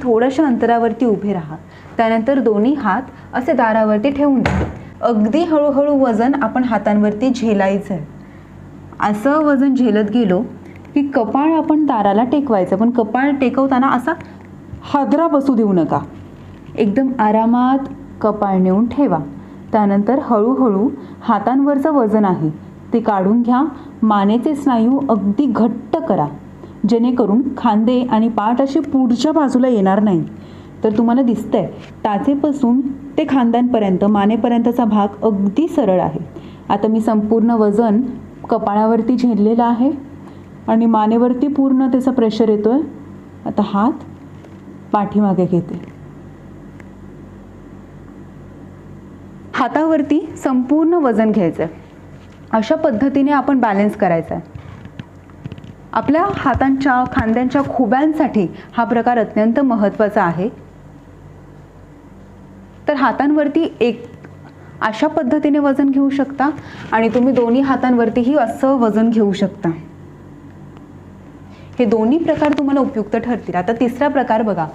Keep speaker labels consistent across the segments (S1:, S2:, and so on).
S1: थोड्याशा अंतरावरती उभे राहा. त्यानंतर दोन्ही हात असे दारावरती ठेवून द्या. अगदी हळूहळू वजन आपण हातांवरती झेलायचं आहे. असं वजन झेलत गेलो की कपाळ आपण दाराला टेकवायचं, पण कपाळ टेकवताना असा हादरा बसू देऊ नका. एकदम आरामात कपाळ नेऊन ठेवा. त्यानंतर हळूहळू हातांवरचं वजन आहे ते काढून घ्या. मानेचे स्नायू अगदी घट्ट करा, जेणेकरून खांदे आणि पाठ असे पुढच्या बाजूला येणार नाही. तर तुम्हाला दिसतंय टाचेपासून ते खांद्यांपर्यंत मानेपर्यंतचा भाग अगदी सरळ आहे. आता मी संपूर्ण वजन कपाळावरती झेललेलं आहे आणि मानेवरती पूर्ण त्याचा प्रेशर येतोय. आता हात पाठीमागे घेते. हातावरती संपूर्ण वजन घ्यायचं आहे. अशा पद्धतीने आपण बॅलन्स करायचा आहे. आपल्या हातांच्या खांद्यांच्या खुब्यांसाठी हा प्रकार अत्यंत महत्त्वाचा आहे. तर हातांवरती एक अशा पद्धतीने वजन घेऊ शकता आणि तुम्ही दोन्ही हातांवरतीही असं वजन घेऊ शकता. हे दोन्ही प्रकार तुम्हाला उपयुक्त ठरतील. आता तिसरा प्रकार बघा.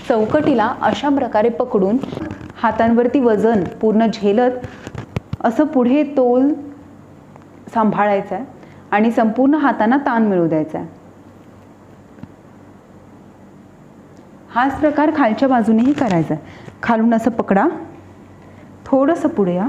S1: चौकटीला अशा प्रकारे पकडून हातांवरती वजन पूर्ण झेलत असं पुढे तोल सांभाळायचं आहे आणि संपूर्ण हातांना ताण मिळू द्यायचा आहे. हाच प्रकार खालच्या बाजूनेही करायचा आहे. खालून असं पकडा, थोडंसं पुढे या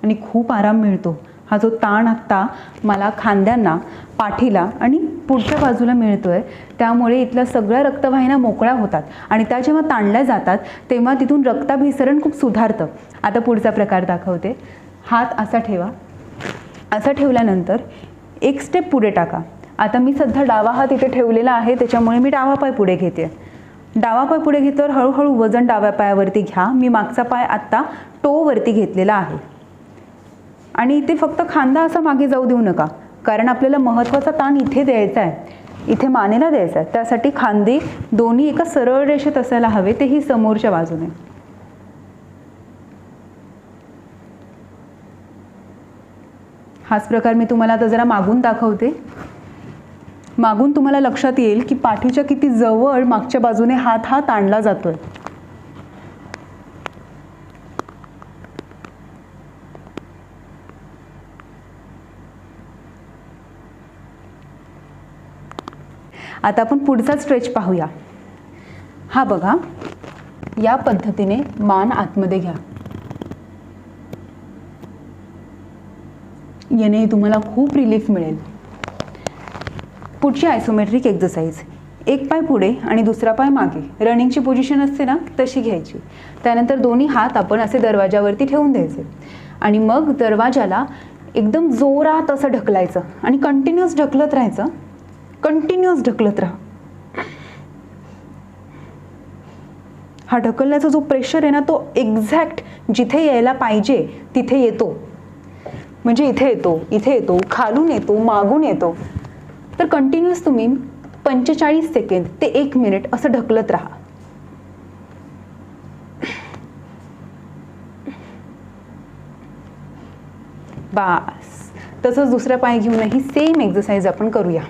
S1: आणि खूप आराम मिळतो. हा जो ताण आत्ता मला खांद्यांना, पाठीला आणि पुढच्या बाजूला मिळतोय, त्यामुळे इथल्या सगळ्या रक्तवाहिन्या मोकळ्या होतात आणि त्या जेव्हा ताणल्या जातात तेव्हा तिथून रक्ताभिसरण खूप सुधारतं. आता पुढचा प्रकार दाखवते. हात असा ठेवा. असा ठेवल्यानंतर एक स्टेप पुढे टाका. आता मी सध्या डावा हात इथे ठेवलेला आहे, त्याच्यामुळे मी डावा पाय पुढे घेते. डावा पाय पुढे घेतल्यावर हळूहळू वजन डाव्या पायावरती घ्या. मी मागचा पाय आत्ता टोवरती घेतलेला आहे आणि इथे फक्त खांदा असा मागे जाऊ देऊ नका, कारण आपल्याला महत्त्वाचा ताण इथे द्यायचा आहे, इथे मानेला द्यायचा आहे. त्यासाठी खांदे दोन्ही एका सरळ रेषेत असायला हवे, तेही समोरच्या बाजूने. हाच प्रकार मी तुम्हाला आता जरा मागून दाखवते. मागून तुम्हाला लक्षात येईल की पाठीच्या किती जवळ मागच्या बाजूने हात हा ताणला जातोय. आता आपण पुढचा स्ट्रेच पाहूया. हा बघा, या पद्धतीने मान आतमध्ये घ्या. याने तुम्हाला खूप रिलीफ मिळेल. पुढची आयसोमेट्रिक एक्सरसाइज. एक पाय पुढे आणि दुसरा पाय मागे, रनिंगची पोझिशन असते ना तशी घ्यायची. त्यानंतर दोन्ही हात आपण असे दरवाजावरती ठेवून द्यायचे आणि मग दरवाजाला एकदम जोरात असं ढकलायचं आणि कंटिन्युअस ढकलत राहायचं. कंटिन्युअस ढकलत राहा. हा ढकलण्याचा जो प्रेशर आहे ना, तो एक्झॅक्ट जिथे यायला पाहिजे तिथे येतो. म्हणजे इथे येतो, इथे येतो, खालून येतो, मागून येतो. तर कंटिन्युअस तुम्ही 45 सेकंद ते 1 मिनिट असं ढकलत राहा. बास. तसंच दुसरा पाय घेऊनही सेम एक्सरसाइज आपण करूया.